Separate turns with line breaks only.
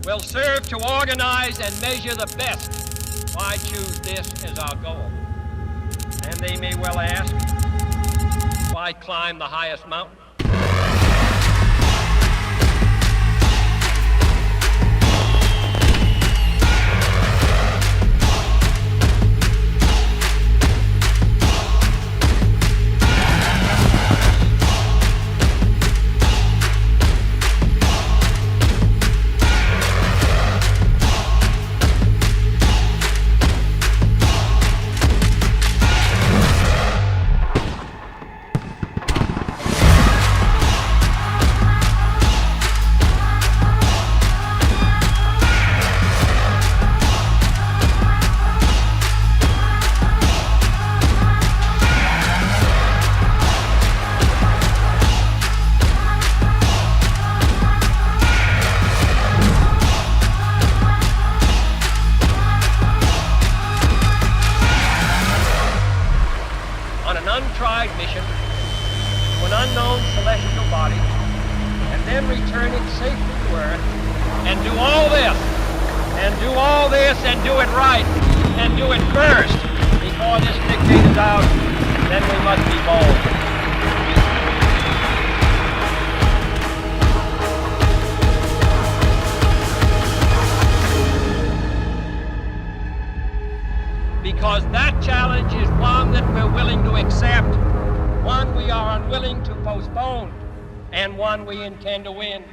will serve to organize and measure the best. Why choose this as our goal? And they may well ask, why climb the highest mountain? Untried mission to an unknown celestial body, and then return it safely to Earth, and do all this, and do all this, and do it right, and do it first, before this dictate is out, then we must be bold. Because that challenge is one that we're willing to accept, one we are unwilling to postpone, and one we intend to win.